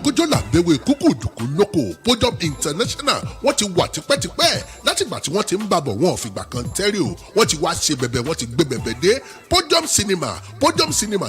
ọjọ́kọ́jọ́ là ń bẹ̀wò ìkúkú dùkú lóko Podium International wọ́n ti wà tipẹ́tipẹ́ látìgbà tí wọ́n ti ń bàbọ̀ wọn ò fìgbà kan tẹ́rì o wọ́n ti wá ṣe bẹ̀bẹ̀ wọ́n ti gbé bẹ̀bẹ̀ dé Podium Cinema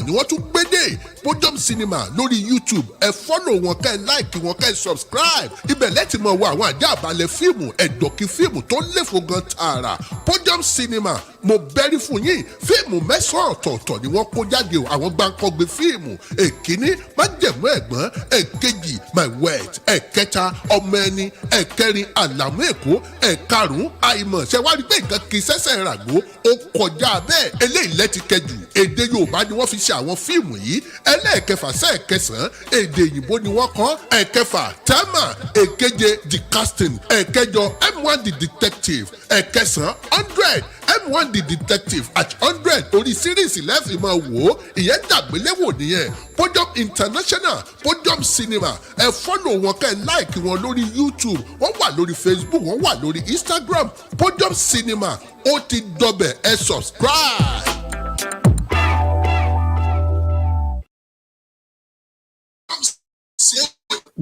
ni wọ́n tún gbé dé Podium Cinema lórí YouTube ẹ fọ́lọ̀ wọn kẹ́ ẹ láìkì wọn kẹ́ ẹ subscribe ibẹ̀ lẹ́tì mọ̀ wọ àwọn àjẹ́ àbálẹ̀ fíìmù ẹ̀dọ̀kì fíìmù tó léfo gan tààrà Podium Cinema mo bẹ́rí fún yín fíìmù mẹ́sàn-án ọ̀tọ̀ọ̀tọ̀ ni wọ́n kó jáde àwọn gbàǹkọ́gbé fíìmù èkíní májẹ̀mú ẹ̀gbọ́n èkejì my wet ẹ̀kẹta ọmọ ẹni ẹ̀kẹrin àlàmú èkó ẹ̀karùn-ún àìmọ̀ ṣẹ̀wárí pé nǹkan kì í ṣẹ̀ṣẹ̀ ràgó ó kọjá bẹ́ẹ̀ eléyìí lẹ́ti kẹjù èdè Yorùbá ni wọ́n fi ṣe àwọn fíìmù yìí ẹlẹ́ẹ̀kẹfà sẹ́ẹ̀kẹsàn-án èdè òyìnbó ni wọ́n kọ́ ẹ̀kẹfà tẹ́mà èkeje the casting ẹ̀kẹjọ M1 the detective ẹ̀kẹsàn 100 M1 the detective at 100 orí síríìsì lẹ́fì máa wò ó ìyẹn dàgbéléwò nìyẹn Podium International Podium Cinema ẹ fọ́lọ̀ wọn kẹ́ ẹ láìkì wọn lórí YouTube wọ́n wà lórí Facebook wọ́n wà lórí Instagram Podium Cinema ó ti dọbẹ̀ ẹ subscribe.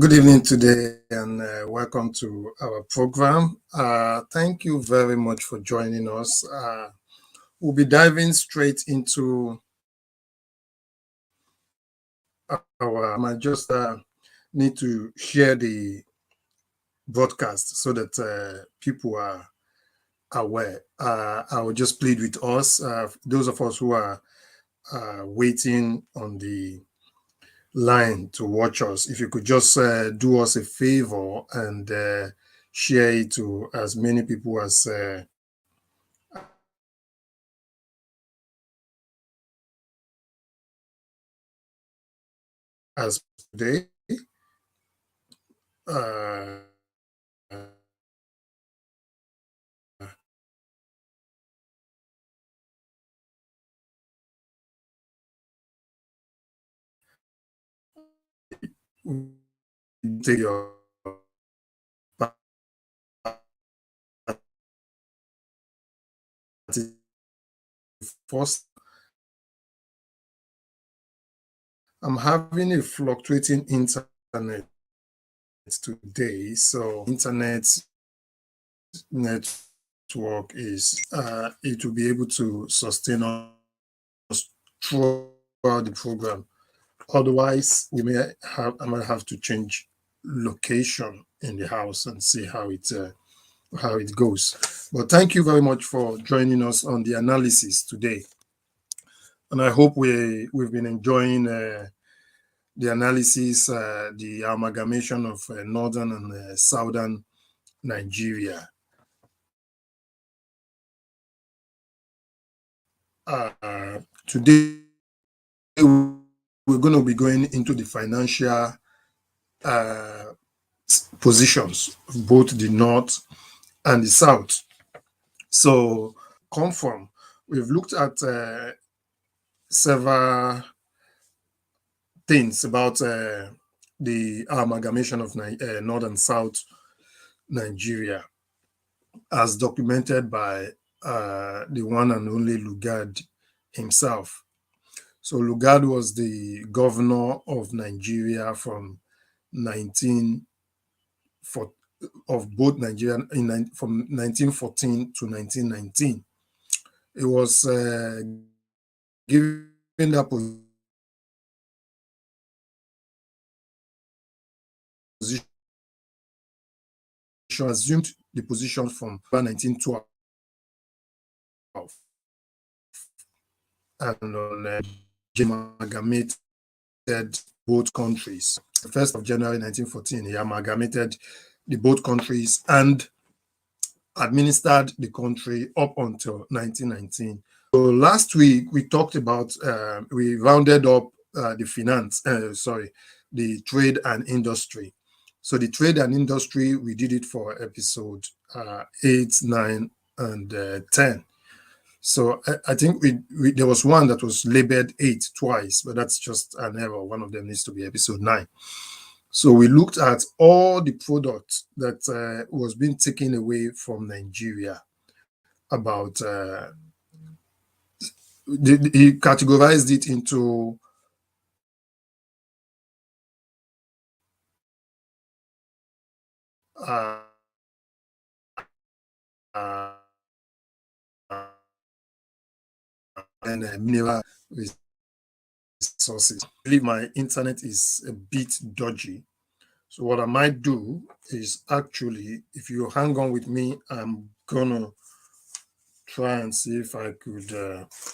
Good evening today and welcome to our program. Thank you very much for joining us. We'll be diving straight into I just need to share the broadcast so that people are aware. I will just plead with us, those of us who are waiting on the line to watch us, if you could just do us a favor and share it to as many people as today. Take your first. I'm having a fluctuating internet today, so internet network is it will be able to sustain us throughout the program. Otherwise, I might have to change location in the house and see how it goes. But thank you very much for joining us on the analysis today, and I hope we've been enjoying the analysis, the amalgamation of northern and southern Nigeria. Today we're going to be going into the financial positions of both the north and the south. So, we've looked at several things about the amalgamation of north and south Nigeria, as documented by the one and only Lugard himself. So Lugard was the governor of Nigeria from both Nigeria from 1914 to 1919. It was given that position, assumed the position from 1912, and on amalgamated both countries. The 1st of January 1914, he amalgamated the both countries and administered the country up until 1919. So last week we talked about, we rounded up the trade and industry. So the trade and industry, we did it for episode 8, 9, and 10. So I think there was one that was labeled 8 twice, but that's just an error. One of them needs to be episode 9. So we looked at all the products that was being taken away from Nigeria. About he categorized it into 8 categories. The first of January 1914, he amalgamated the both countries and administered the country up until 1919. So last week we talked about, we rounded up the financial, the trade and industry. So the trade and industry, we did it for episode 8, 9, and 10. So I think there was one that was labeled 8 twice, but that's just an error. One of them needs to be episode 9. So we looked at all the products that was being taken away from Nigeria. About he categorized it into uh, and mineral resources. I believe my internet is a bit dodgy. So what I might do is actually, if you hang on with me, I'm gonna try and see if I could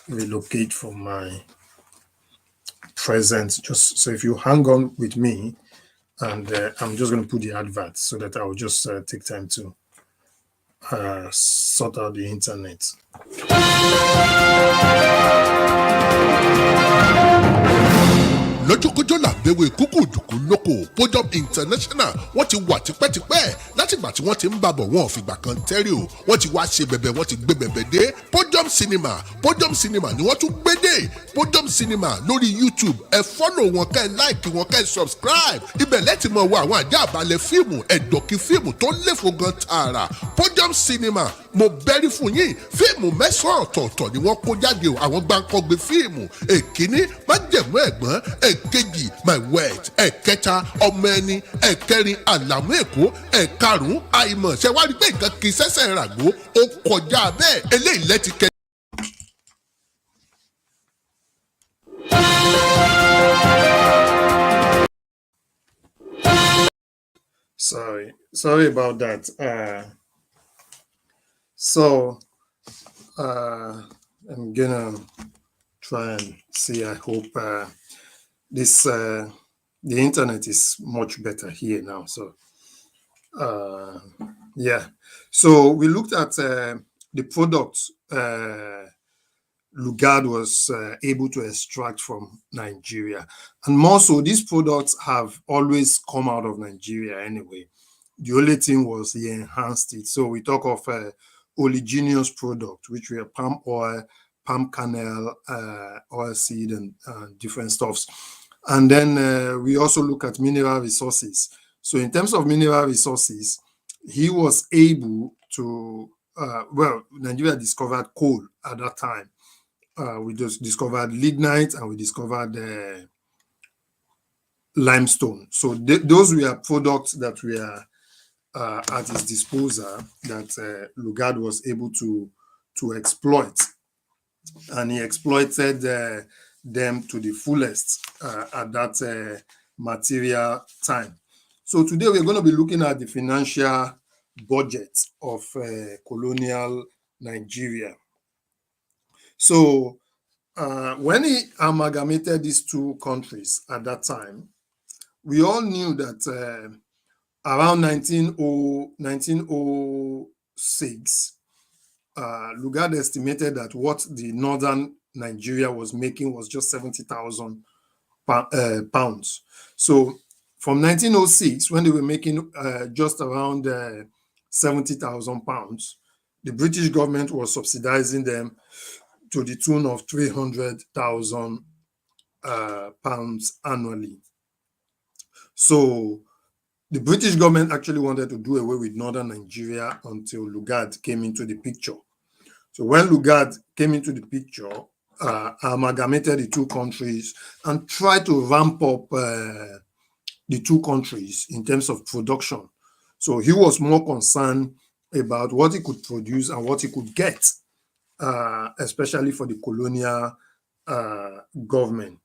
relocate from my present. Just so if you hang on with me, and I'm just gonna put the advert so that I'll just take time to sort out the internet. lọ́jọ́kọ́jọ́ làbẹ̀wò kúkú dùkú lóko Podium International wọ́n ti wà tipẹ́tipẹ́ látìgbà tí wọ́n ti ń bàbọ̀ wọn ò fìgbà kan tẹ́rì o wọ́n ti wá ṣe bẹ̀bẹ̀ wọ́n ti gbé bẹ̀bẹ̀ dé Podium Cinema ni wọ́n tún gbé dé Podium Cinema lórí YouTube ẹ fọ́lọ̀ wọn kẹ́ ẹ láìkì wọn kẹ́ ẹ subscribe ibẹ̀ lẹ́tì mọ̀ wọ àwọn àjá àbálẹ̀ fíìmù ẹ̀dọ̀kí fíìmù tó léfo gan tààrà Podium Cinema mo bẹ́rí fún yín fíìmù mẹ́sàn-án ọ̀tọ̀ọ̀tọ̀ ni wọ́n kó jáde o àwọn gbàǹkọ́gbé fíìmù èkíní májẹ̀mú ẹ̀gbọ́n èkejì my wet ẹ̀kẹta ọmọ ẹni ẹ̀kẹrin àlàmú èkó ẹ̀karùn-ún àìmọ̀ ṣe wá rí pé nǹkan kì í ṣẹ̀ṣẹ̀ ràgbó ó kọjá bẹ́ẹ̀ eléyìí lẹ́ti kẹ. Sorry about that. I'm gonna try and see. I hope the internet is much better here now. So yeah. So we looked at the products Lugard was able to extract from Nigeria, and more so, these products have always come out of Nigeria anyway. The only thing was he enhanced it. So we talk of oleaginous product, which were palm oil, palm kernel, oil seed, and different stuffs. And then we also look at mineral resources. So in terms of mineral resources, he was able to, Nigeria discovered coal at that time. We just discovered lignite and we discovered limestone. So those were products that were at his disposal that Lugard was able to exploit, and he exploited them to the fullest at that material time. So today we're going to be looking at the financial budget of colonial Nigeria. So when he amalgamated these two countries at that time, we all knew that around 1906, Lugard estimated that what the northern Nigeria was making was just 70,000 pounds. So from 1906, when they were making just around 70,000 pounds, the British government was subsidizing them to the tune of 300,000 pounds annually. So the British government actually wanted to do away with northern Nigeria until Lugard came into the picture. So when Lugard came into the picture, amalgamated the two countries and tried to ramp up the two countries in terms of production. So he was more concerned about what he could produce and what he could get, especially for the colonial government.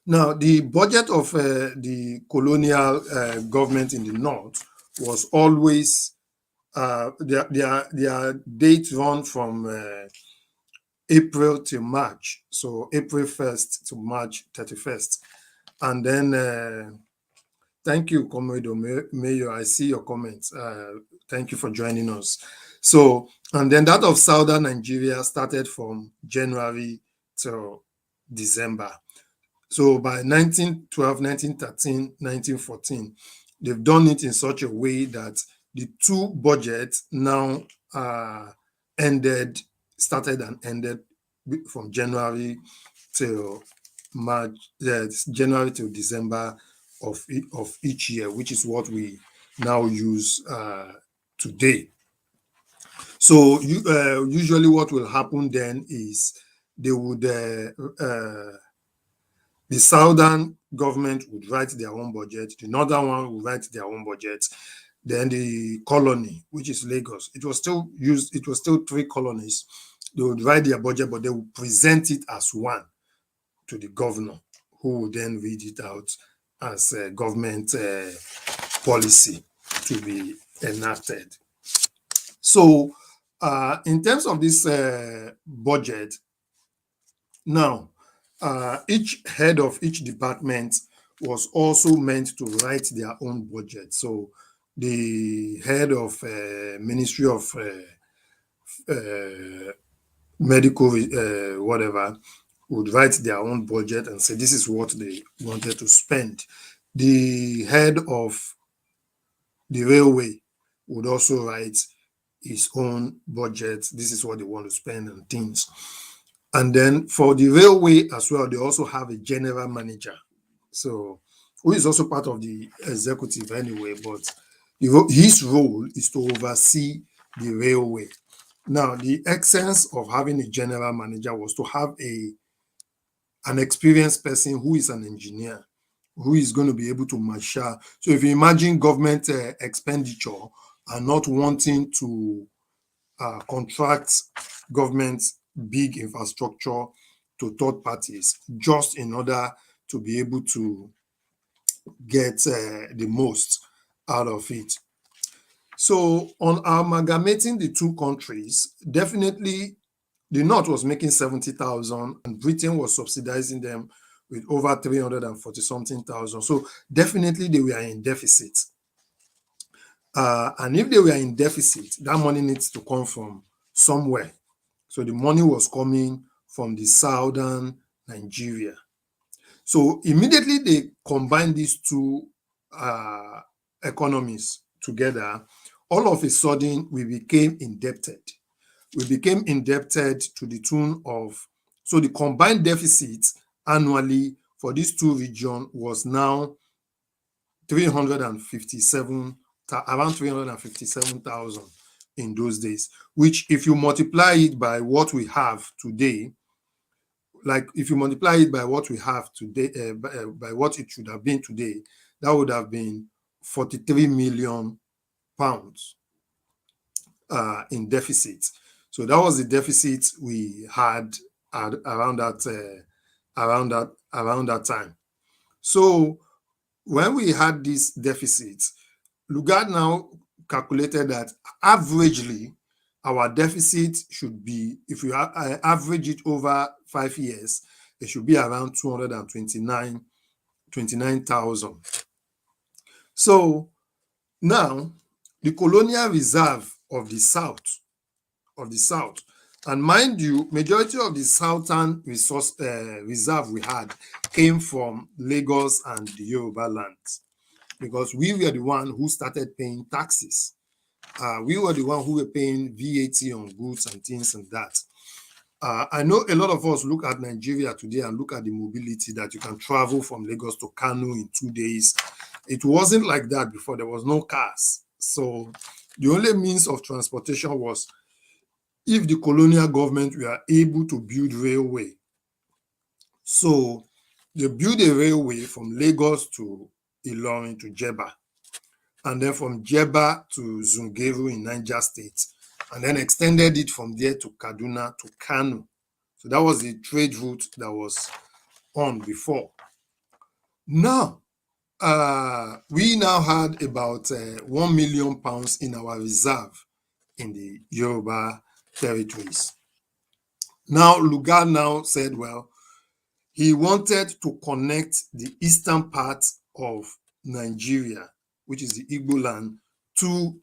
Now, the budget of the colonial government in the north was always, their dates run from April to March. So April 1st to March 31st. And then, thank you, Comrade Mayor. I see your comments. Thank you for joining us. So, and then that of southern Nigeria started from January to December. So by 1912, 1913, 1914, they've done it in such a way that the two budgets now started and ended from January till March, January till December of each year, which is what we now use today. So usually what will happen then is they would the southern government would write their own budget, the northern one would write their own budget, Then the colony, which is Lagos, it was still used, it was still 3 colonies. They would write their budget, but they would present it as one to the governor, who would then read it out as a government policy to be enacted. So, in terms of this budget, now, each head of each department was also meant to write their own budget. So, the head of Ministry of Medical, whatever, would write their own budget and say this is what they wanted to spend. The head of the railway would also write his own budget. This is what they want to spend and things. And then for the railway as well, they also have a general manager. So, who is also part of the executive anyway, but his role is to oversee the railway. Now, the essence of having a general manager was to have an experienced person who is an engineer, who is going to be able to marshal. So if you imagine government expenditure and not wanting to contract government big infrastructure to third parties, just in order to be able to get the most out of it. So on amalgamating the two countries, definitely the North was making 70,000 and Britain was subsidizing them with over 340 something thousand. So definitely they were in deficit. And if they were in deficit, that money needs to come from somewhere. So the money was coming from the southern Nigeria. So immediately they combined these two economies together, all of a sudden we became indebted. We became indebted to the tune of, so the combined deficit annually for these two regions was now 357, around 357,000 in those days, which if you multiply it by what we have today, like if you multiply it by what we have today, by what it should have been today, that would have been 43 million pounds in deficit. So that was the deficit we had around that time. So when we had this deficit, Lugard now calculated that averagely our deficit should be, if you average it over 5 years, it should be around 229,000. So now the colonial reserve of the South, and mind you, majority of the southern reserve we had came from Lagos and the Yoruba lands, because we were the one who started paying taxes. We were the one who were paying VAT on goods and things and that. I know a lot of us look at Nigeria today and look at the mobility that you can travel from Lagos to Kano in 2 days. It wasn't like that before. There was no cars. So the only means of transportation was if the colonial government were able to build railway. So they built a railway from Lagos to Ilorin to Jeba, and then from Jeba to Zungeru in Niger State, and then extended it from there to Kaduna to Kano. So that was the trade route that was on before. Now, we now had about 1 million pounds in our reserve in the Yoruba territories. Now, Lugard now said, well, he wanted to connect the eastern part of Nigeria, which is the Igbo land, to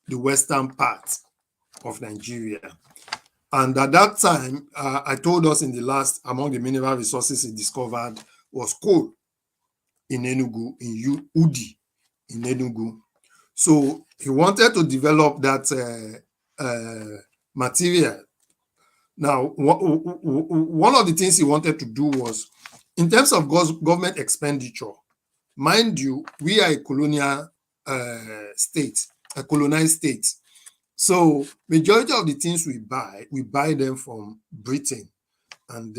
the western part of Nigeria. And at that time, I told us in the last, among the mineral resources he discovered was coal in Enugu, in Udi, in Enugu. So he wanted to develop that material. Now, one of the things he wanted to do was, in terms of government expenditure, mind you, we are a colonial state, a colonized state. So majority of the things we buy them from Britain and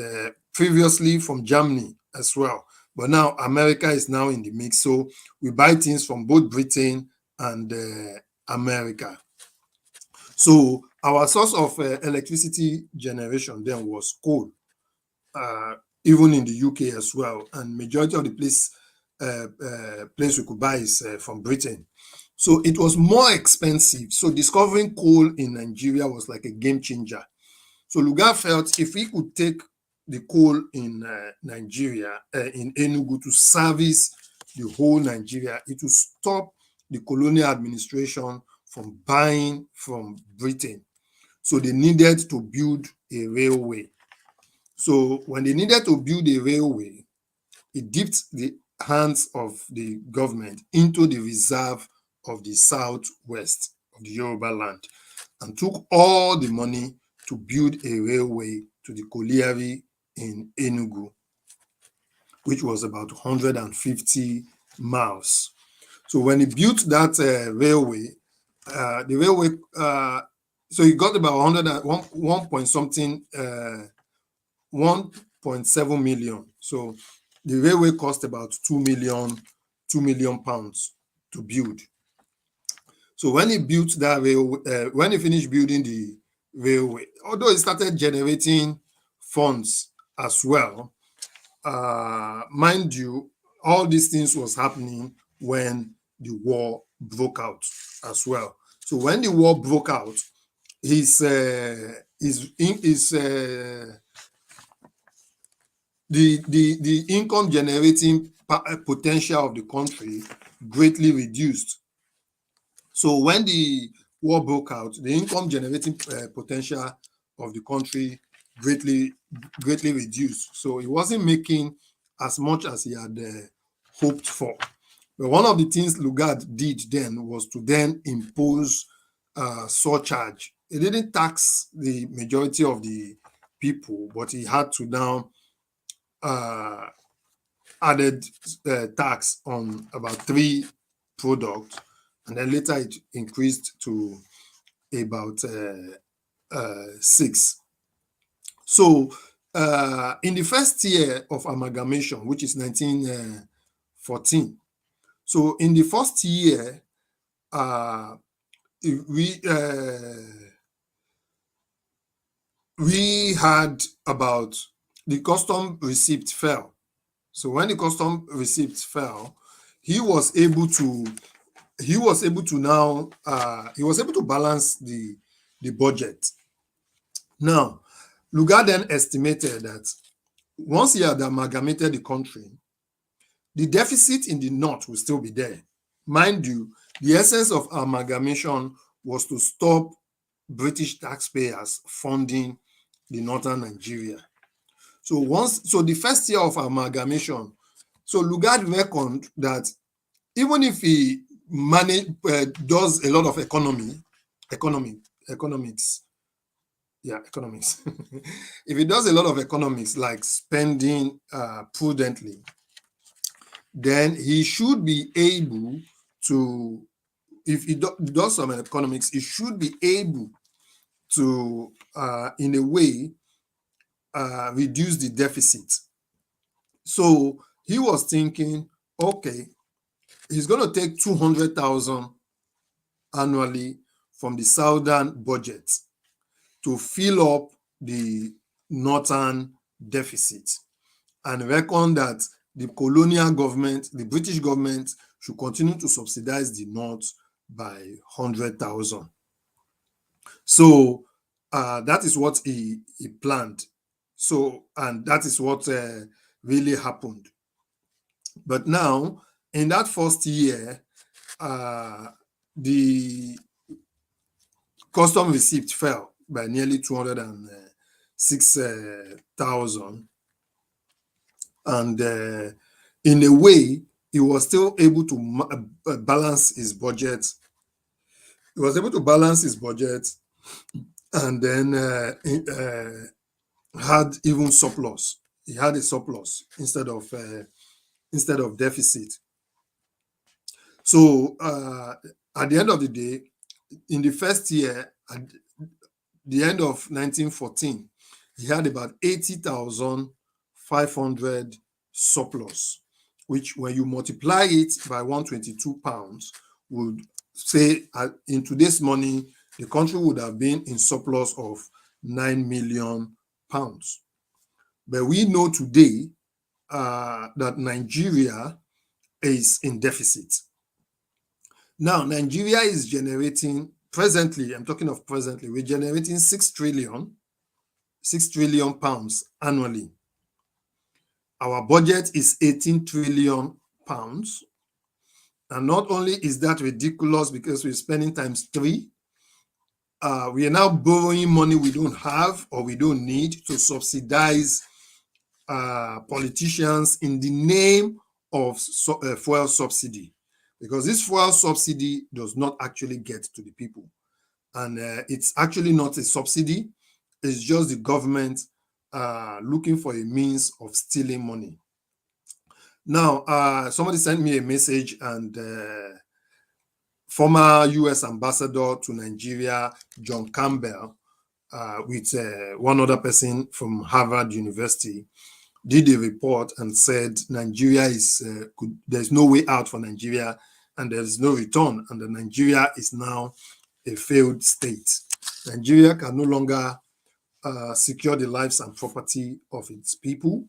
previously from Germany as well. But now America is now in the mix. So we buy things from both Britain and America. So our source of electricity generation then was coal, even in the UK as well. And majority of the place we could buy is from Britain. So it was more expensive. So discovering coal in Nigeria was like a game changer. So Lugard felt if he could take the coal in Nigeria, in Enugu, to service the whole Nigeria, it would stop the colonial administration from buying from Britain. So they needed to build a railway. So when they needed to build a railway, it dipped the hands of the government into the reserve of the southwest of the Yoruba land and took all the money to build a railway to the colliery in Enugu, which was about 150 miles. So when he built that railway, so he got about 1 point something, 1.7 million. So the railway cost about 2 million pounds to build. So when he built that railway, when he finished building the railway, although he started generating funds as well, mind you, all these things was happening when the war broke out as well. So when the war broke out, the income generating potential of the country greatly reduced. So when the war broke out, the income generating potential of the country greatly reduced. So he wasn't making as much as he had hoped for. But one of the things Lugard did then was to then impose surcharge. He didn't tax the majority of the people, but he had to now added tax on about 3 products, and then later it increased to about 6. So in the first year of amalgamation, which is 1914, so in the first year, we had about the custom receipt fell. So when the custom receipt fell, he was able to balance the budget. Now, Lugard then estimated that once he had amalgamated the country, the deficit in the north will still be there. Mind you, the essence of amalgamation was to stop British taxpayers funding the northern Nigeria. So the first year of amalgamation, so Lugard reckoned that even if he does a lot of economics. If he does a lot of economics, like spending prudently, then he should be able to, if he does some economics, he should be able to, in a way, reduce the deficit. So he was thinking, okay, he's going to take 200,000 annually from the southern budget to fill up the northern deficit, and reckon that the colonial government, the British government, should continue to subsidize the north by 100,000. So that is what he planned. So, and that is what really happened. But now, in that first year, the custom receipt fell by nearly 206,000. And in a way, he was still able to balance his budget. He was able to balance his budget, and then had even surplus. He had a surplus instead of deficit. So at the end of the day, in the first year, at the end of 1914, he had about 80,500 surplus, which when you multiply it by 122 pounds would say in today's money, the country would have been in surplus of 9 million pounds. But we know today that Nigeria is in deficit. Now, Nigeria is generating, presently, I'm talking of presently, we're generating 6 trillion pounds annually. Our budget is 18 trillion pounds. And not only is that ridiculous because we're spending times 3, we are now borrowing money we don't have or we don't need to subsidize politicians in the name of fuel subsidy, because this fuel subsidy does not actually get to the people. And it's actually not a subsidy. It's just the government looking for a means of stealing money. Now, somebody sent me a message, and former US ambassador to Nigeria, John Campbell, with one other person from Harvard University, did a report and said Nigeria is, there's no way out for Nigeria and there's no return, and that Nigeria is now a failed state. Nigeria can no longer secure the lives and property of its people.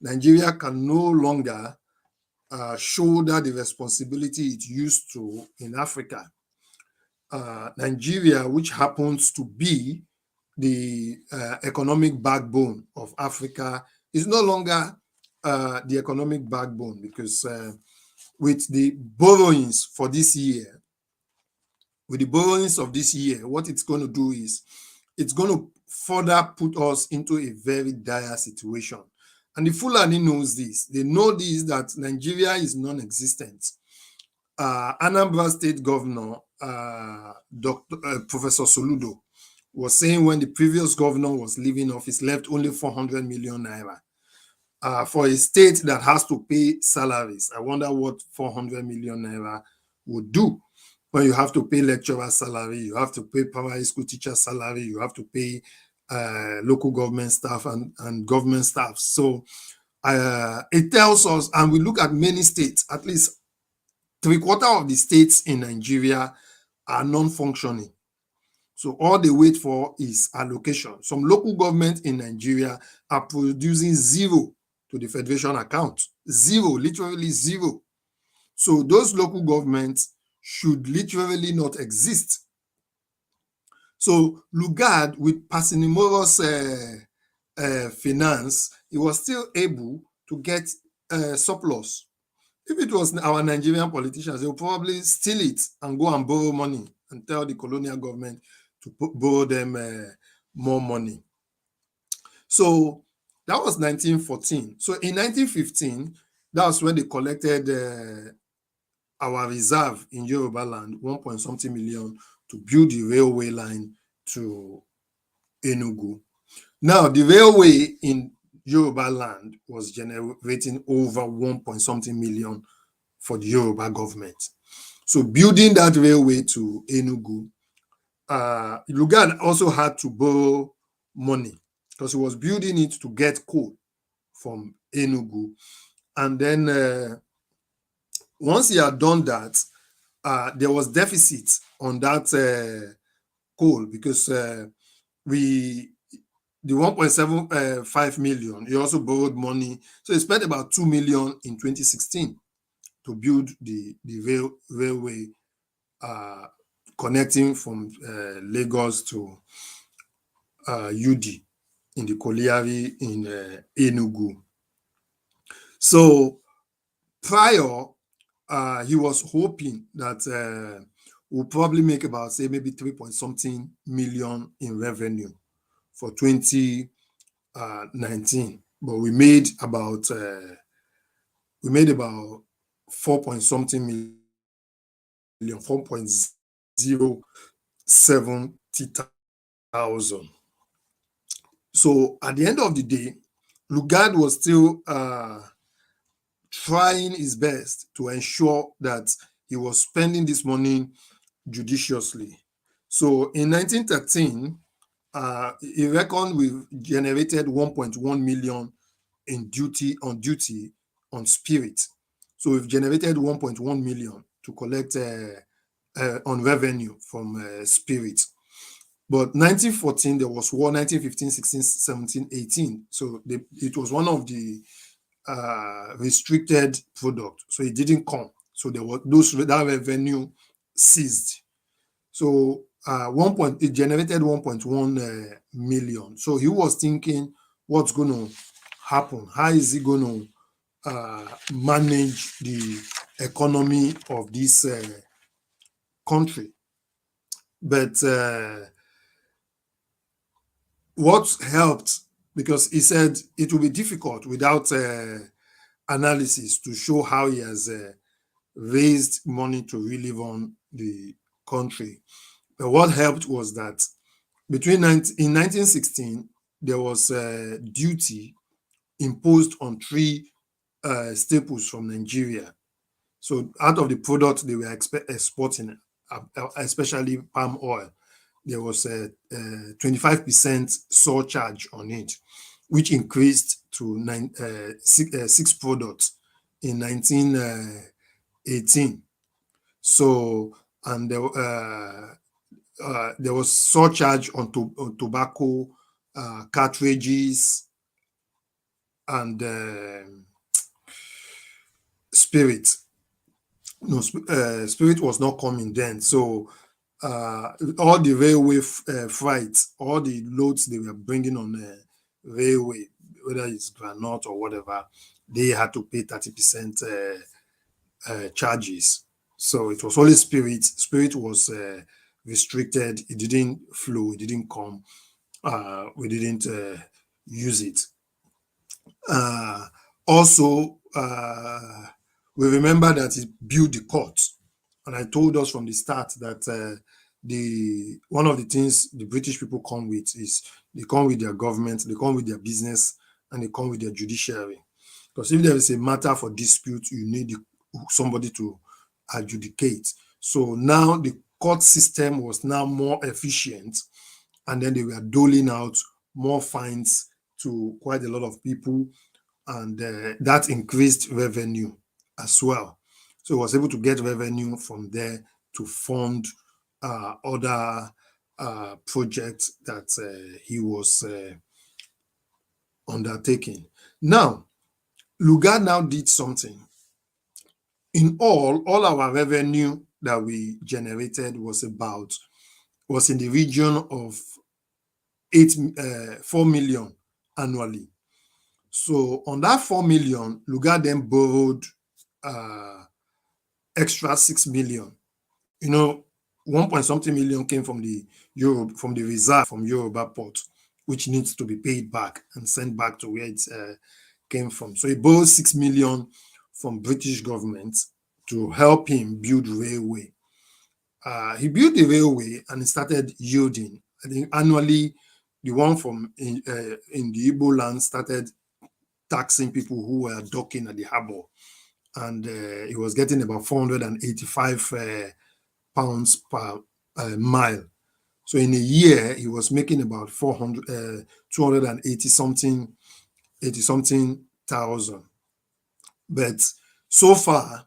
Nigeria can no longer shoulder the responsibility it used to in Africa. Nigeria, which happens to be the economic backbone of Africa, is no longer the economic backbone, because with the borrowings for this year, with the borrowings of this year, what it's going to do is it's going to further put us into a very dire situation. And the Fulani knows this. They know this, that Nigeria is non-existent. Anambra State Governor, Professor Soludo, was saying when the previous governor was leaving office, left only 400 million naira. For a state that has to pay salaries, I wonder what 400 million naira would do. When you have to pay lecturer salary, you have to pay primary school teacher salary, you have to pay local government staff and government staff. So it tells us, and we look at many states, at least 3/4 of the states in Nigeria are non-functioning. So all they wait for is allocation. Some local governments in Nigeria are producing zero to the federation account. Zero, literally zero. So those local governments should literally not exist. So Lugard, with parsimonious finance, he was still able to get surplus. If it was our Nigerian politicians, they would probably steal it and go and borrow money and tell the colonial government to borrow them more money. So that was 1914. So in 1915, that was when they collected our reserve in Yoruba land, 1.something million, to build the railway line to Enugu. Now, the railway in Yoruba land was generating over 1.something million for the Yoruba government. So building that railway to Enugu, Lugard also had to borrow money because he was building it to get coal from Enugu. And then once he had done that, there was deficit on that coal, because the 1.75 million, he also borrowed money. So he spent about 2 million in 2016 to build the railway connecting from Lagos to UD in the colliery in Enugu. So prior, he was hoping that we'll probably make about, say, maybe 3.something million in revenue for 2019, but we made about 4.something million, 4.070,000. So at the end of the day, Lugard was still trying his best to ensure that he was spending this money judiciously. So in 1913, he reckoned we generated 1.1 million in duty on spirit. So we've generated 1.1 million to collect on revenue from spirit. But 1914, there was war, 1915, 16, 17, 18. So it was one of the restricted product. So it didn't come. So there was that revenue ceased. So it generated 1.1 million. So he was thinking, what's going to happen? How is he going to manage the economy of this country? But what helped, because he said it will be difficult without analysis to show how he has raised money to relive on the country. But what helped was that in 1916, there was a duty imposed on three staples from Nigeria. So out of the products they were exporting, especially palm oil, there was a 25% surcharge on it, which increased to six products in 1918. So, and there was surcharge on tobacco, cartridges, and spirit. No, spirit was not coming then. So all the railway freight, all the loads they were bringing on the railway, whether it's granite or whatever, they had to pay 30% charges. So it was only spirit. Spirit was restricted. It didn't flow. It didn't come. We didn't use it. Also, we remember that it built the court. And I told us from the start that one of the things the British people come with is they come with their government, they come with their business, and they come with their judiciary. Because if there is a matter for dispute, you need somebody to adjudicate. So now the court system was now more efficient, and then they were doling out more fines to quite a lot of people, and that increased revenue as well. So he was able to get revenue from there to fund other projects that he was undertaking. Now, Lugard now did something. In all our revenue that we generated was in the region of 4 million annually. So on that 4 million, Lugard then borrowed extra 6 million. 1 point something million came from the reserve from Yoruba port, which needs to be paid back and sent back to where it came from. So he borrowed 6 million from British government to help him build railway. He built the railway and it started yielding. I think annually, the one from in the Igbo land started taxing people who were docking at the harbor, and he was getting about 485 pounds per mile. So in a year, he was making about 280 something thousand. But so far,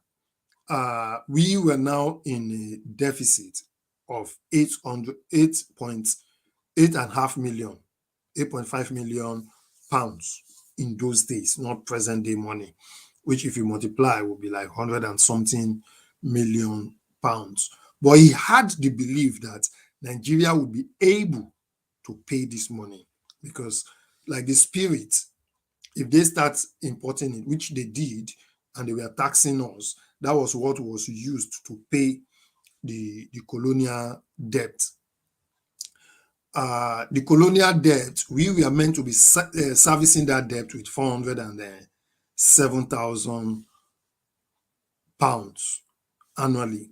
we were now in a deficit of 8.5 million pounds in those days, not present day money, which if you multiply will be like 100 and something million pounds. But he had the belief that Nigeria would be able to pay this money because, like the spirit, if they start importing it, which they did, and they were taxing us, that was what was used to pay the colonial debt. The colonial debt, we were meant to be servicing that debt with 407,000 pounds annually.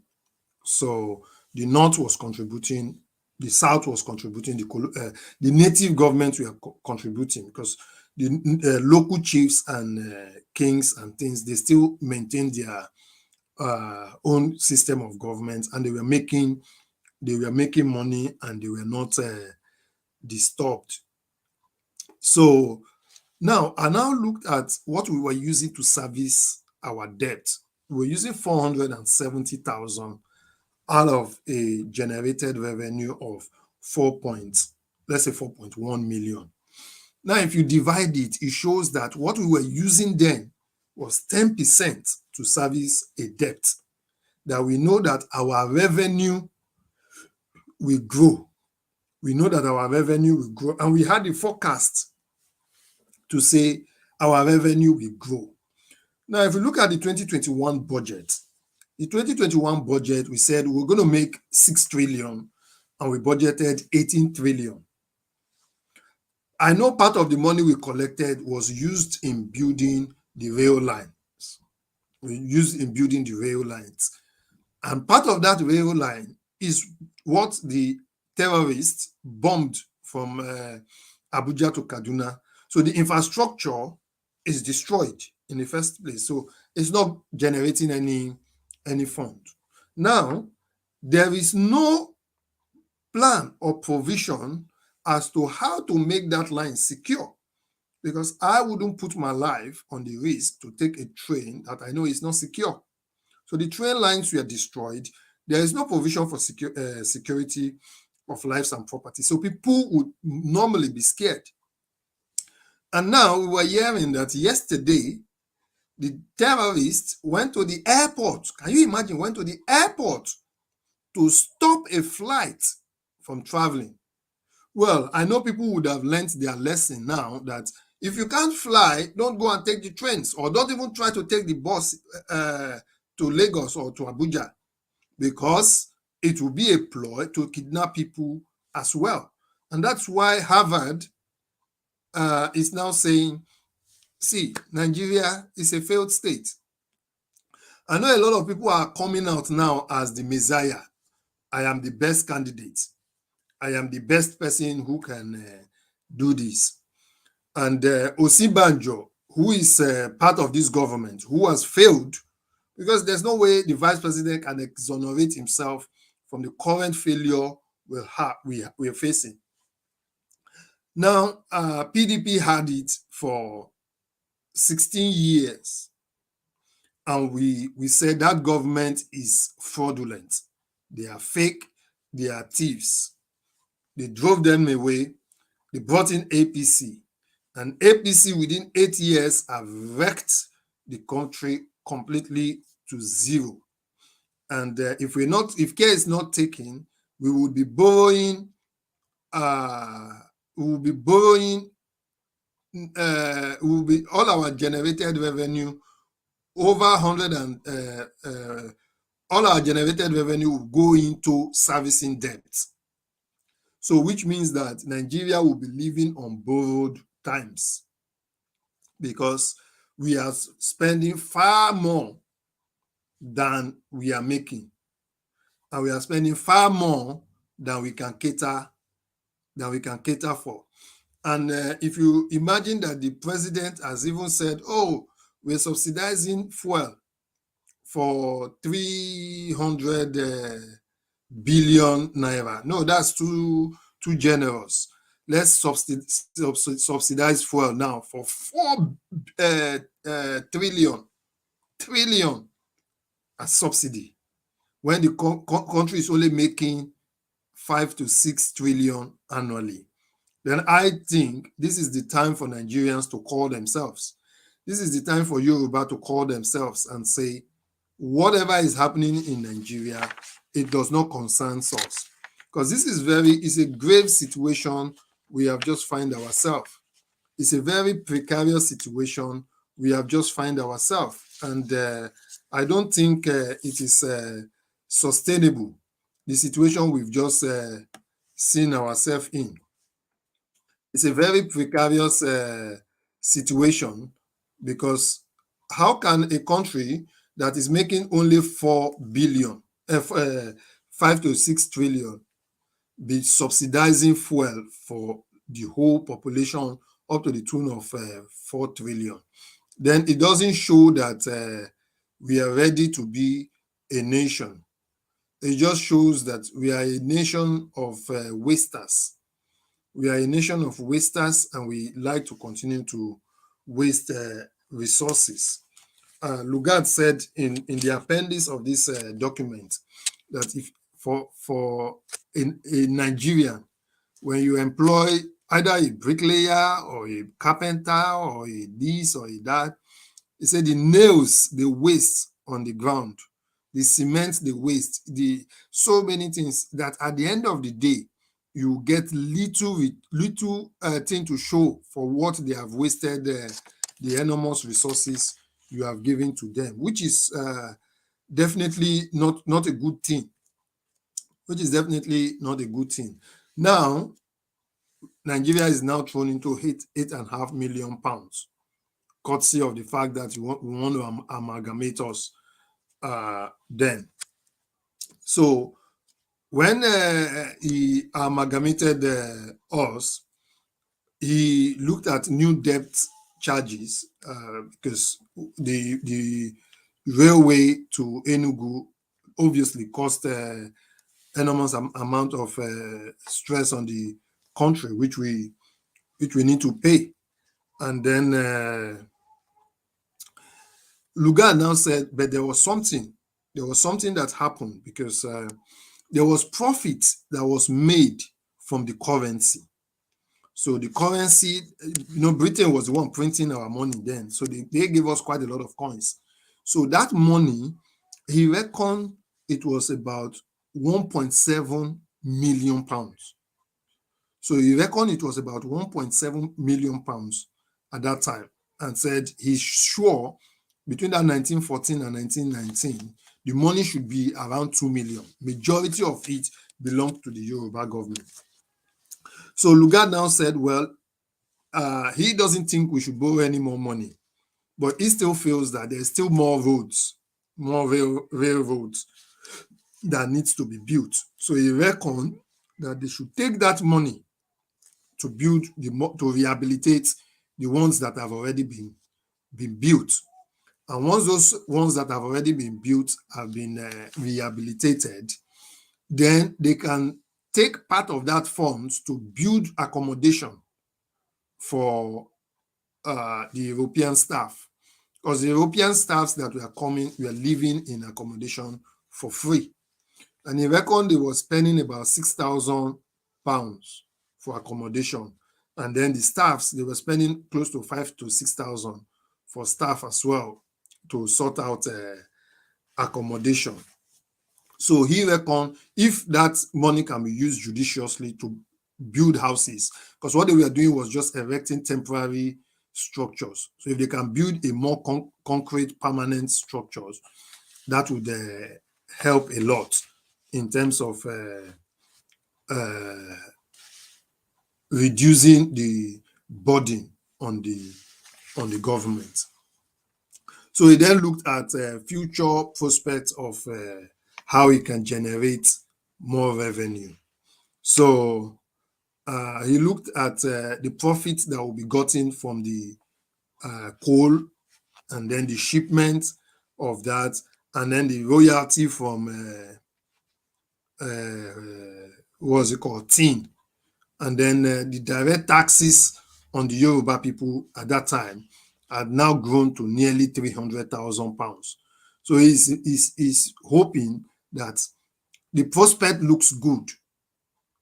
So the North was contributing, the South was contributing, the native government were contributing because the local chiefs and kings and things, they still maintained their own system of government, and they were making money, and they were not disturbed. So now I looked at what we were using to service our debt. We were using 470,000 out of a generated revenue of let's say 4.1 million. Now, if you divide it, it shows that what we were using then was 10% to service a debt. That we know that our revenue will grow. We know that our revenue will grow. And we had the forecast to say our revenue will grow. Now, if you look at the 2021 budget, we said we're going to make 6 trillion and we budgeted 18 trillion. I know part of the money we collected was used in building the rail lines. And part of that rail line is what the terrorists bombed from Abuja to Kaduna. So the infrastructure is destroyed in the first place. So it's not generating any fund. Now, there is no plan or provision as to how to make that line secure, because I wouldn't put my life on the risk to take a train that I know is not secure. So the train lines were destroyed. There is no provision for security of lives and property. So people would normally be scared. And now we were hearing that yesterday, the terrorists went to the airport. Can you imagine? Went to the airport to stop a flight from traveling. Well, I know people would have learned their lesson now that if you can't fly, don't go and take the trains, or don't even try to take the bus to Lagos or to Abuja, because it will be a ploy to kidnap people as well. And that's why Harvard is now saying, see, Nigeria is a failed state. I know a lot of people are coming out now as the Messiah. I am the best candidate. I am the best person who can do this. And Osinbajo, who is part of this government, who has failed, because there's no way the vice president can exonerate himself from the current failure we are facing. Now, PDP had it for 16 years, and we said that government is fraudulent. They are fake, they are thieves. They drove them away. They brought in APC, and APC within 8 years have wrecked the country completely to zero. And if care is not taken, we will be borrowing. All our generated revenue over 100 and all our generated revenue will go into servicing debts. So, which means that Nigeria will be living on borrowed times, because we are spending far more than we are making, and we are spending far more than we can cater for. And if you imagine that the president has even said, "Oh, we're subsidizing fuel for 300 billion naira." No, that's too generous. Let's subsidize fuel now for 4 trillion as subsidy, when the country is only making 5 to 6 trillion annually. Then I think this is the time for Nigerians to call themselves. This is the time for Yoruba to call themselves and say, whatever is happening in Nigeria, it does not concern us. Because this is a grave situation we have just found ourselves. It's a very precarious situation we have just found ourselves. And I don't think it is sustainable, the situation we've just seen ourselves in. It's a very precarious situation, because how can a country that is making only 4 billion, 5 to 6 trillion, be subsidizing fuel for the whole population up to the tune of 4 trillion? Then it doesn't show that we are ready to be a nation. It just shows that we are a nation of wasters. We are a nation of wasters, and we like to continue to waste resources. Lugard said in the appendix of this document that if for a Nigerian, when you employ either a bricklayer or a carpenter or a this or a that, he said the nails they waste on the ground, the cement they waste, the so many things that at the end of the day, you get little thing to show for what they have wasted, the enormous resources you have given to them, which is definitely not a good thing. Which is definitely not a good thing. Now, Nigeria is now thrown into £8.5 million, courtesy of the fact that we want to amalgamate us then. So when he amalgamated us, he looked at new debt charges because the railway to Enugu obviously cost enormous amount of stress on the country, which we need to pay. And then Lugard now said, but there was something that happened because there was profit that was made from the currency. So the currency, Britain was the one printing our money then. So they gave us quite a lot of coins. So that money, he reckoned it was about 1.7 million pounds. So he reckoned it was about 1.7 million pounds at that time, and said he's sure between that 1914 and 1919, the money should be around 2 million. Majority of it belonged to the Yoruba government. So Lugard now said, well, he doesn't think we should borrow any more money, but he still feels that there's still more roads, more railroads that needs to be built. So he reckoned that they should take that money to build to rehabilitate the ones that have already been built. And once those ones that have already been built have been rehabilitated, then they can take part of that funds to build accommodation for the European staff. Because the European staffs that were coming were living in accommodation for free. And he reckoned they were spending about £6,000 for accommodation. And then the staffs, they were spending close to 5,000 to 6,000 for staff as well to sort out accommodation. So he reckoned if that money can be used judiciously to build houses, because what they were doing was just erecting temporary structures. So if they can build a more concrete, permanent structures, that would help a lot in terms of reducing the burden on the government. So he then looked at future prospects of how he can generate more revenue. So he looked at the profit that will be gotten from the coal, and then the shipment of that, and then the royalty from what's it called, tin, and then the direct taxes on the Yoruba people at that time had now grown to nearly £300,000. So he's hoping that the prospect looks good,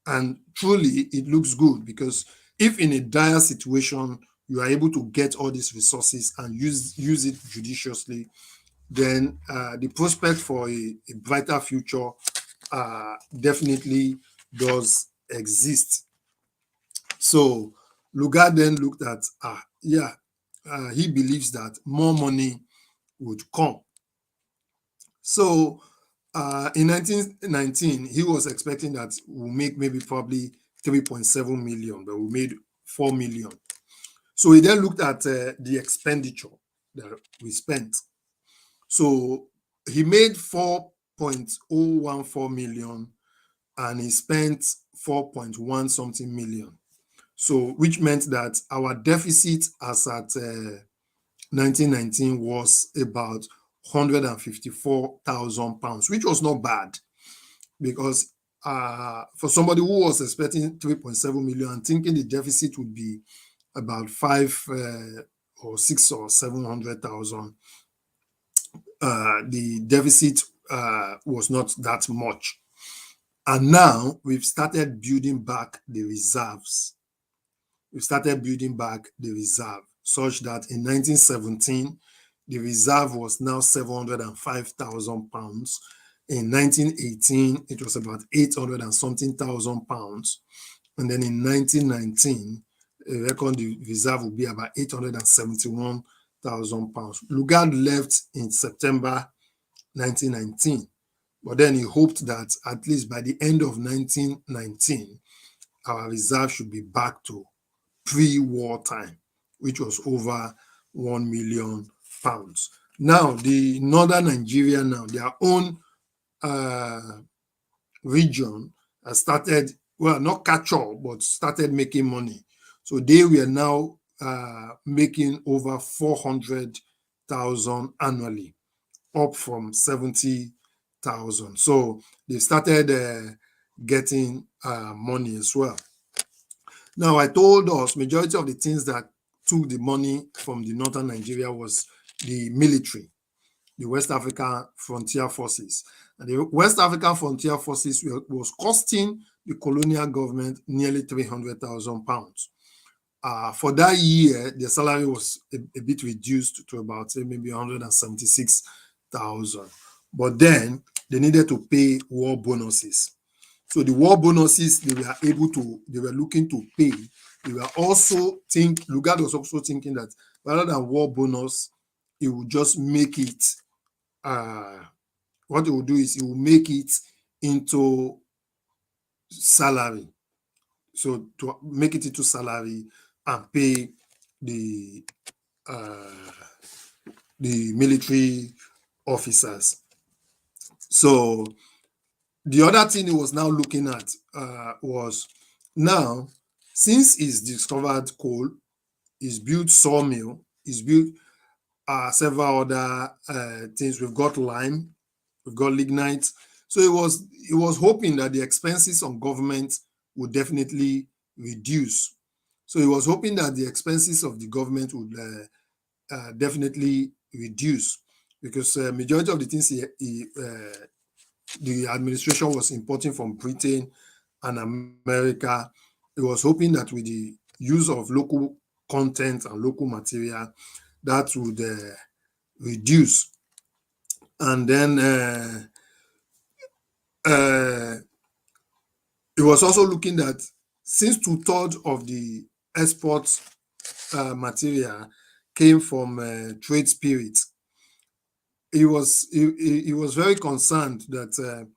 and truly it looks good, because if in a dire situation you are able to get all these resources and use it judiciously, then the prospect for a brighter future definitely does exist. So Lugard then looked at, he believes that more money would come. So in 1919, he was expecting that we'll make maybe probably 3.7 million, but we made 4 million. So he then looked at the expenditure that we spent. So he made 4.014 million and he spent 4.1 something million. So which meant that our deficit as at 1919 was about £154,000, which was not bad, because for somebody who was expecting 3.7 million and thinking the deficit would be about 5 or 6 or 700,000, the deficit was not that much. And now we've started building back the reserves. We started building back the reserve such that in 1917, the reserve was now 705,000 pounds. In 1918, it was about 800 and something thousand pounds. And then in 1919, I reckon the reserve will be about 871,000 pounds. Lugard left in September 1919, but then he hoped that at least by the end of 1919, our reserve should be back to pre-war time, which was over 1 million pounds. Now, the northern Nigeria now, their own region has started, well, not catch up, but started making money. So they were now making over 400,000 annually, up from 70,000. So they started getting money as well. Now, I told us majority of the things that took the money from the northern Nigeria was the military, the West African Frontier Forces. And the West African Frontier Forces was costing the colonial government nearly 300,000 pounds. For that year, the salary was a bit reduced to about maybe 176,000. But then they needed to pay war bonuses. So the war bonuses they were looking to pay. They were also Lugard was also thinking that rather than war bonus, it would just make it, what it will do is it will make it into salary. So to make it into salary and pay the military officers. So the other thing he was now looking at was now, since he's discovered coal, he's built sawmill, he's built several other things. We've got lime, we've got lignite. So he was hoping that the expenses on government would definitely reduce. So he was hoping that the expenses of the government would definitely reduce, because majority of the things the administration was importing from Britain and America, he was hoping that with the use of local content and local material, that would reduce. And then he was also looking at, since 2/3 of the export material came from trade spirits, he was very concerned that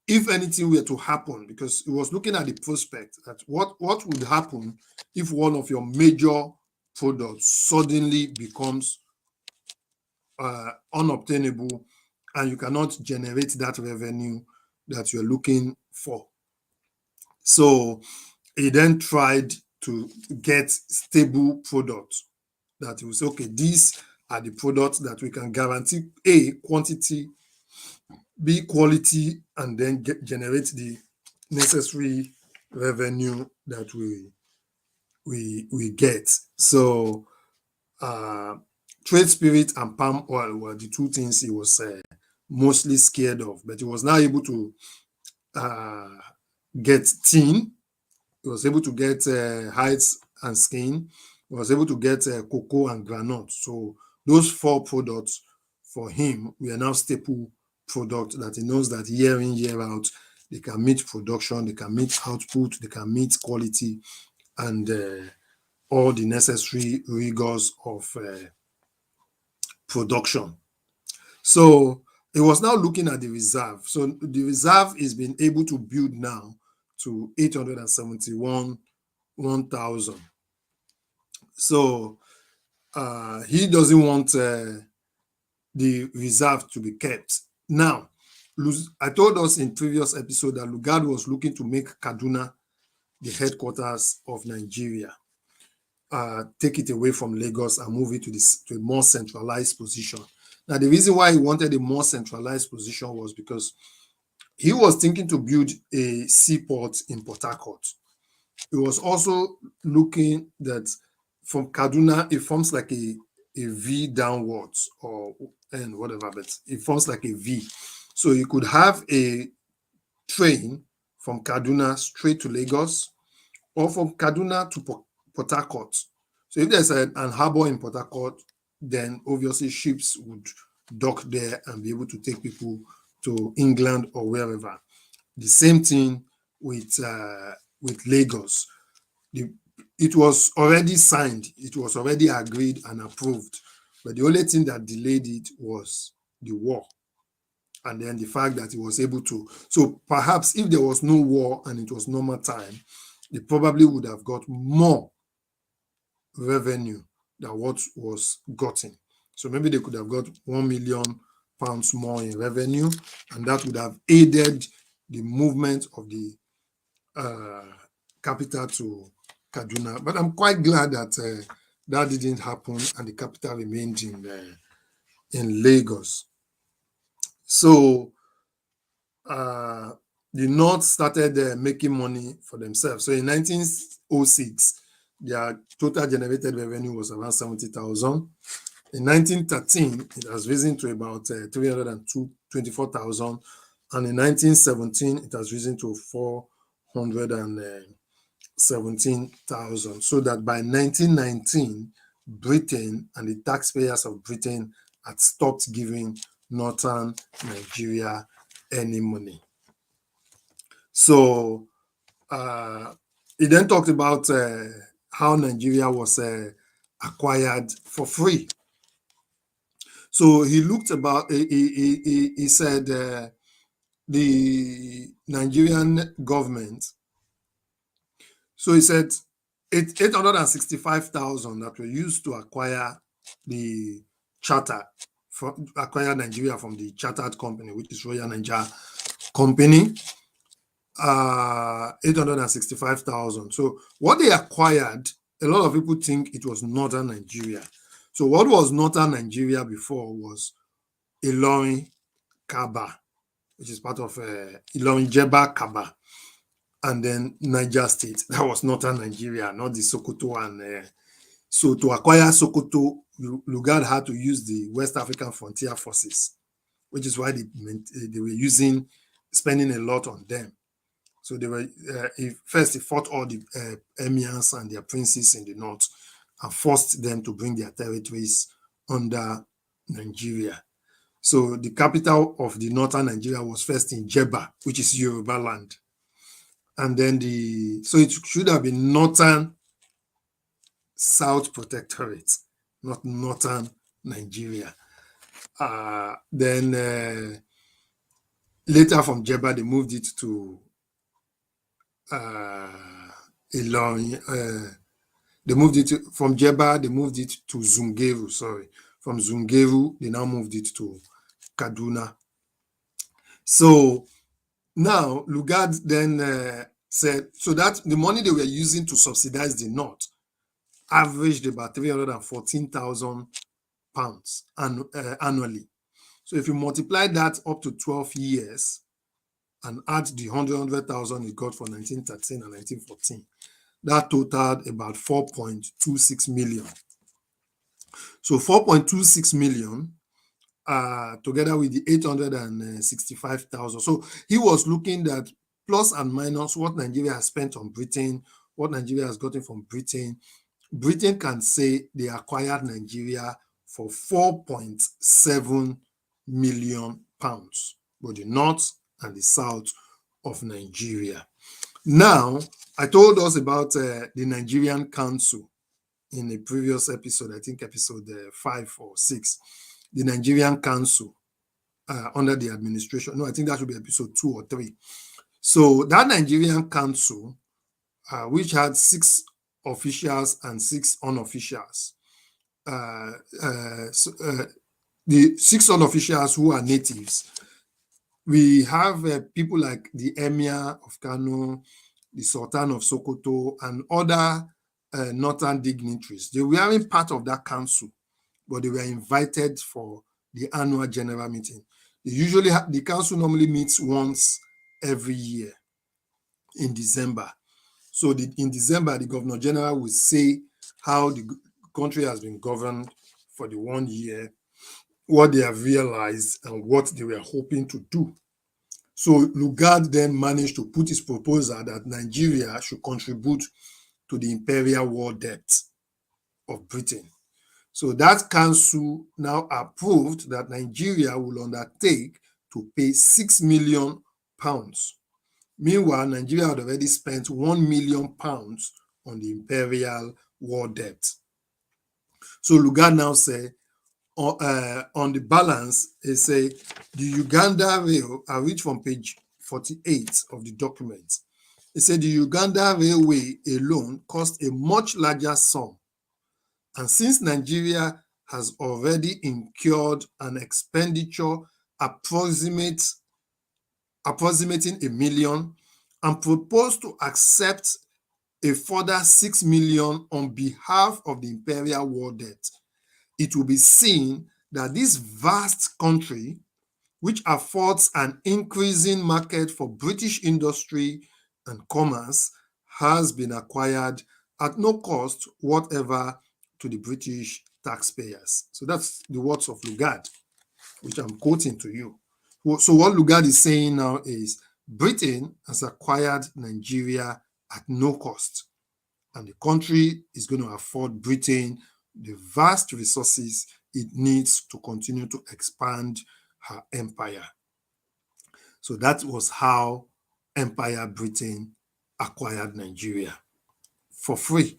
if anything were to happen, because he was looking at the prospect that what would happen if one of your major products suddenly becomes unobtainable and you cannot generate that revenue that you're looking for. So he then tried to get stable products that he will say, okay, these are the products that we can guarantee A, quantity, B, quality, and then generate the necessary revenue that we get. So trade spirit and palm oil were the two things he was mostly scared of, but he was now able to get tin. He was able to get hides and skin. He was able to get cocoa and granite. So those 4 products for him were now staple products that he knows that year in, year out, they can meet production, they can meet output, they can meet quality, and all the necessary rigors of production. So he was now looking at the reserve. So the reserve is being able to build now to 871,000. So he doesn't want the reserve to be kept. Now, I told us in previous episode that Lugard was looking to make Kaduna the headquarters of Nigeria, take it away from Lagos and move it to a more centralized position. Now, the reason why he wanted a more centralized position was because he was thinking to build a seaport in Port Harcourt. He was also looking that from Kaduna, it forms like a V downwards or and whatever, but it forms like a V. So you could have a train from Kaduna straight to Lagos, or from Kaduna to Port Harcourt. So if there's an harbor in Port Harcourt, then obviously ships would dock there and be able to take people to England or wherever. The same thing with Lagos. It was already signed, it was already agreed and approved, but the only thing that delayed it was the war, and then the fact that it was able to. So perhaps if there was no war and it was normal time, they probably would have got more revenue than what was gotten. So maybe they could have got £1 million more in revenue, and that would have aided the movement of the capital to Kaduna. But I'm quite glad that that didn't happen and the capital remained in Lagos. So the North started making money for themselves. So in 1906, their total generated revenue was around 70,000. In 1913, it has risen to about 324,000. And in 1917, it has risen to 417,000. So that by 1919, Britain and the taxpayers of Britain had stopped giving northern Nigeria any money. So he then talked about how Nigeria was acquired for free. So he looked about, he said the Nigerian government, so he said 865,000 that were used to acquire the charter, acquire Nigeria from the chartered company, which is Royal Nigeria Company, 865,000. So what they acquired, a lot of people think it was northern Nigeria. So what was northern Nigeria before was Ilorin Kaba, which is part of Ilorin Jeba Kaba, and then Niger State. That was northern Nigeria, not the Sokoto. And so to acquire Sokoto, Lugard had to use the West African Frontier Forces, which is why they were spending a lot on them. So they were first, they fought all the emirs and their princes in the north and forced them to bring their territories under Nigeria. So the capital of the northern Nigeria was first in Jeba, which is Yoruba land. And then so it should have been Northern South Protectorate, not Northern Nigeria. Then later from Jeba, they moved it to Ilorin. They moved it from Jeba, they moved it to Zungeru, sorry. From Zungeru, they now moved it to Kaduna. So now Lugard then said, so that the money they were using to subsidize the North averaged about £314,000 annually. So if you multiply that up to 12 years and add the 100,000 you got for 1913 and 1914, that totaled about 4.26 million. So 4.26 million together with the 865,000. So he was looking at plus and minus what Nigeria has spent on Britain, what Nigeria has gotten from Britain. Britain can say they acquired Nigeria for 4.7 million pounds, both the north and the south of Nigeria. Now, I told us about the Nigerian Council in a previous episode, I think episode 5 or 6, the Nigerian Council under the administration. No, I think that should be episode 2 or 3. So that Nigerian Council, which had 6 officials and 6 unofficials, the 6 unofficials who are natives, we have people like the Emir of Kano, the Sultan of Sokoto, and other northern dignitaries. They weren't part of that council, but they were invited for the annual general meeting. They usually the council normally meets once every year in December. So in December, the Governor General will say how the country has been governed for the 1 year, what they have realized, and what they were hoping to do. So Lugard then managed to put his proposal that Nigeria should contribute to the imperial war debt of Britain. So that council now approved that Nigeria will undertake to pay £6 million. Meanwhile, Nigeria had already spent £1 million on the imperial war debt. So Lugard now said, on the balance, they say the Uganda rail, I read from page 48 of the document. They said the Uganda railway alone cost a much larger sum. And since Nigeria has already incurred an expenditure approximating £1 million and proposed to accept a further £6 million on behalf of the imperial war debt, it will be seen that this vast country, which affords an increasing market for British industry and commerce, has been acquired at no cost whatever to the British taxpayers. So that's the words of Lugard, which I'm quoting to you. So what Lugard is saying now is Britain has acquired Nigeria at no cost, and the country is going to afford Britain the vast resources it needs to continue to expand her empire. So that was how Empire Britain acquired Nigeria for free.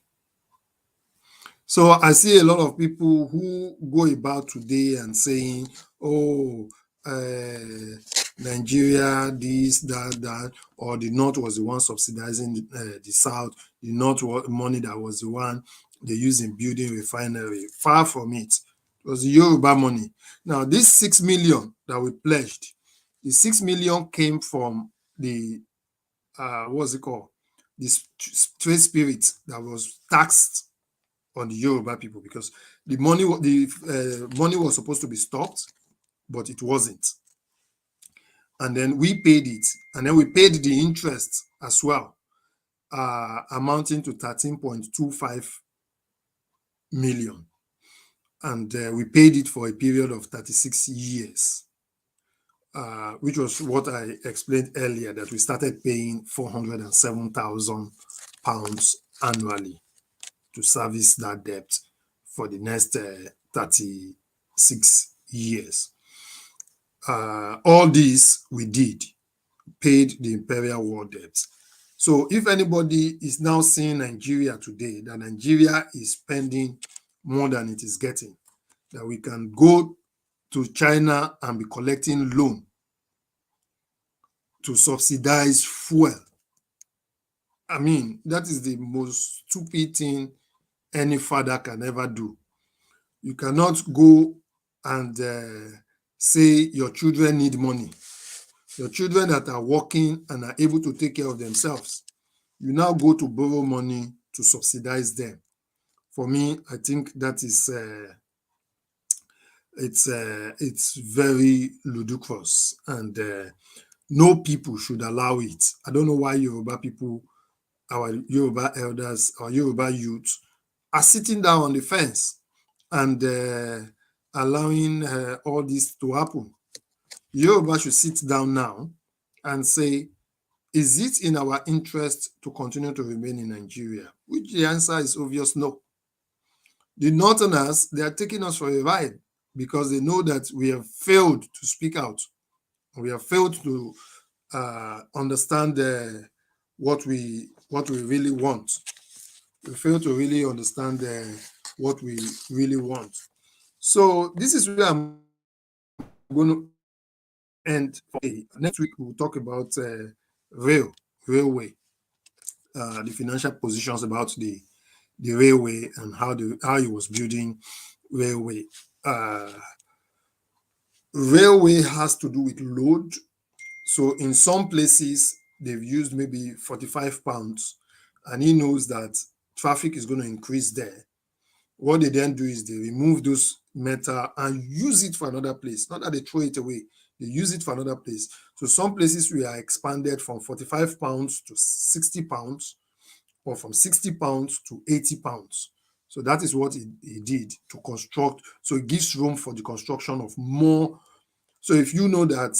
So I see a lot of people who go about today and saying, oh, Nigeria, this, that, or the North was the one subsidizing the South, the North money that was the one they used in building refinery. Far from it. It was the Yoruba money. Now, this 6 million that we pledged, the 6 million came from the, what's it called? This trade spirit that was taxed on the Yoruba people, because the money was supposed to be stopped, but it wasn't. And then we paid it, and then we paid the interest as well, amounting to 13.25 million. And we paid it for a period of 36 years, which was what I explained earlier, that we started paying £407,000 annually to service that debt for the next 36 years. All this we did, paid the imperial war debt. So if anybody is now seeing Nigeria today, that Nigeria is spending more than it is getting, that we can go to China and be collecting loan to subsidize fuel. I mean, that is the most stupid thing any father can ever do. You cannot go and say your children need money. Your children that are working and are able to take care of themselves, you now go to borrow money to subsidize them. For me, I think that is it's very ludicrous, and no people should allow it. I don't know why Yoruba people, our Yoruba elders, our Yoruba youth are sitting down on the fence and allowing all this to happen. Yoruba should sit down now and say, is it in our interest to continue to remain in Nigeria? Which the answer is obvious, no. The Northerners, they are taking us for a ride because they know that we have failed to speak out. We have failed to understand what we really want. We fail to really understand what we really want. So this is where I'm going to end for today. Next week we'll talk about railway, the financial positions about the railway and how he was building railway. Railway has to do with load. So in some places they've used maybe £45, and he knows that traffic is going to increase there. What they then do is they remove those metal and use it for another place. Not that they throw it away, they use it for another place. So some places we are expanded from £45 to £60, or from £60 to £80. So that is what he did to construct. So it gives room for the construction of more. So if you know that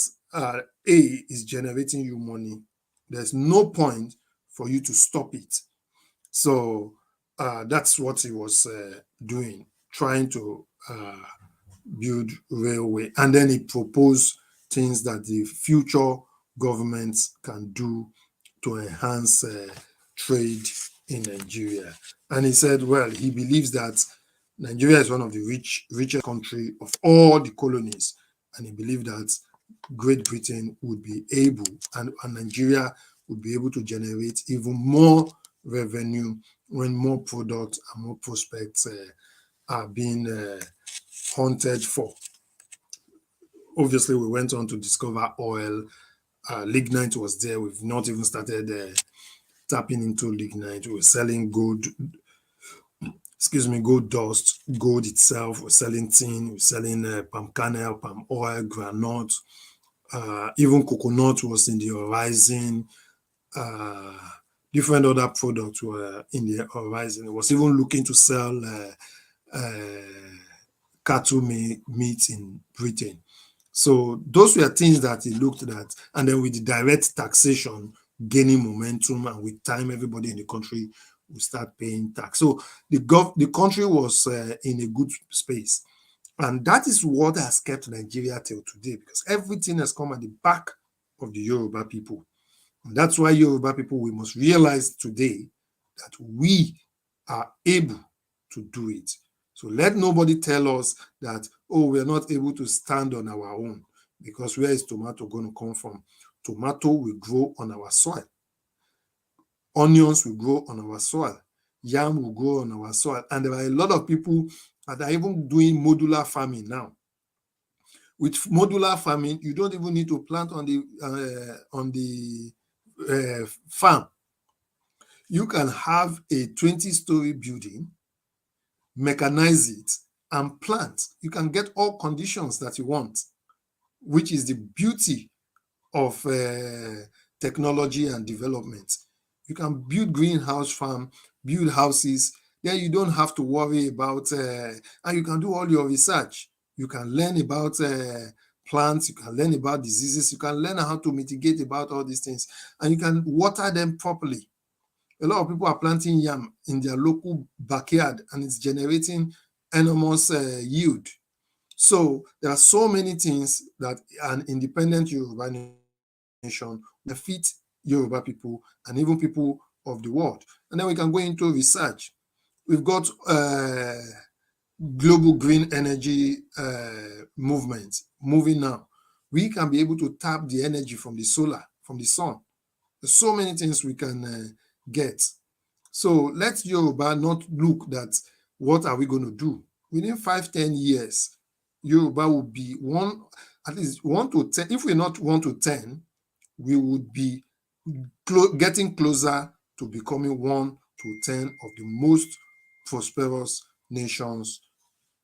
is generating you money, there's no point for you to stop it. So that's what he was doing, trying to build railway. And then he proposed things that the future governments can do to enhance trade in Nigeria. And he said, well, he believes that Nigeria is one of the richest country of all the colonies. And he believed that Great Britain would be able, and Nigeria would be able to generate even more revenue when more products and more prospects are being hunted for. Obviously, we went on to discover oil. Lignite was there. We've not even started tapping into lignite. We're selling gold, gold dust, gold itself. We're selling tin. We're selling palm kernel, palm oil, granite. Even coconut was in the horizon. Different other products were in the horizon. It was even looking to sell cattle meat in Britain. So those were things that he looked at. And then with the direct taxation gaining momentum, and with time, everybody in the country will start paying tax. So the country was in a good space. And that is what has kept Nigeria till today, because everything has come at the back of the Yoruba people. And that's why Yoruba people, we must realize today that we are able to do it. So let nobody tell us that, oh, we're not able to stand on our own, because where is tomato going to come from? Tomato will grow on our soil. Onions will grow on our soil. Yam will grow on our soil. And there are a lot of people that are even doing modular farming now. With modular farming, you don't even need to plant on the farm. You can have a 20-story building, mechanize it, and plant. You can get all conditions that you want, which is the beauty of technology and development. You can build greenhouse farm, build houses. Then you don't have to worry about, and you can do all your research. You can learn about plants, you can learn about diseases, you can learn how to mitigate about all these things, and you can water them properly. A lot of people are planting yam in their local backyard, and it's generating enormous yield. So there are so many things that an independent Yoruba nation benefit Yoruba people and even people of the world. And then we can go into research. We've got global green energy movement moving now. We can be able to tap the energy from the solar, from the sun. There's so many things we can get. So let Yoruba not look that what are we going to do? Within 5-10 years, Yoruba will be at least 1 to 10. If we're not 1 to 10, we would be getting closer to becoming 1 to 10 of the most prosperous nations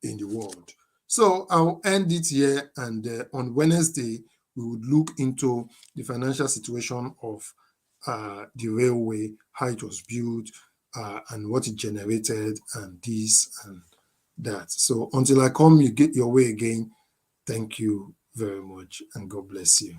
in the world. So I'll end it here, and on Wednesday, we would look into the financial situation of the railway, how it was built, and what it generated, and this and that. So until I come, you get your way again. Thank you very much, and God bless you.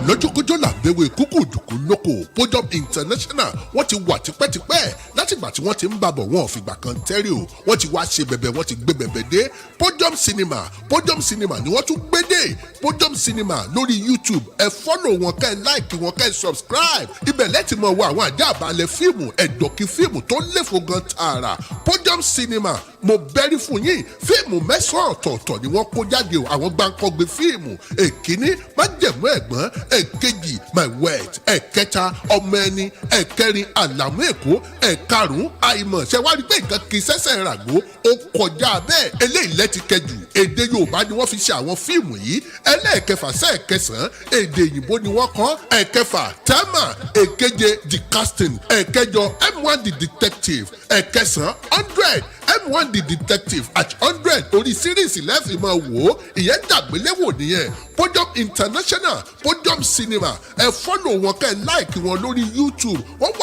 lọ́jọ́kọ́jọ́ làbẹ̀wò kúkú dùkú lóko Podium International wọ́n ti wà tipẹ́tipẹ́ látìgbà tí wọ́n ti ń bàbọ̀ wọn ò fìgbà kan tẹ́rì o wọ́n ti wá ṣe bẹ̀bẹ̀ wọ́n ti gbé bẹ̀bẹ̀ dé Podium Cinema ni wọ́n tún gbé dé Podium Cinema lórí YouTube ẹ fọ́lọ̀ wọn kẹ́ ẹ láìkì wọn kẹ́ ẹ subscribe ibẹ̀ lẹ́tì mọ̀ wọ àwọn àjá àbálẹ̀ fíìmù ẹ̀dọ̀kí fíìmù tó léfo gan tààrà Podium Cinema mo bẹ́rí fún yín fíìmù 9 ọ̀tọ̀ọ̀tọ̀ ni wọ́n kó jáde o àwọn gbáǹkọ́gbé fíìmù èkíní májẹ̀mú ẹ̀gbọ́n èkejì my word ẹ̀kẹta ọmọ ẹni ẹ̀kẹrin àlàmú èkó ẹ̀karùn-ún àìmọ̀ ṣe wá rí pé nǹkan kì í ṣẹ̀ṣẹ̀ ràgbó ó kọjá bẹ́ẹ̀ eléyìí lẹ́ti kẹjù èdè Yorùbá ni wọ́n fi ṣe àwọn fíìmù yìí ẹlẹ́ẹ̀kẹfà sẹ́ẹ̀kẹsàn-án èdè òyìnbó ni wọ́n kọ ẹ̀kẹfà tẹ́mà èkeje the casting ẹ̀kẹjọ M1 the detective ẹ̀kẹsàn-án 100 M1 the detective at 100 orí síríìsì lẹ́fì máa wò ó ìyẹn dàgbéléwò nìyẹn Podium International Podium Cinema ẹ fọ́lọ̀ wọn kẹ́ ẹ láìkì wọn lórí YouTube wọ́n wà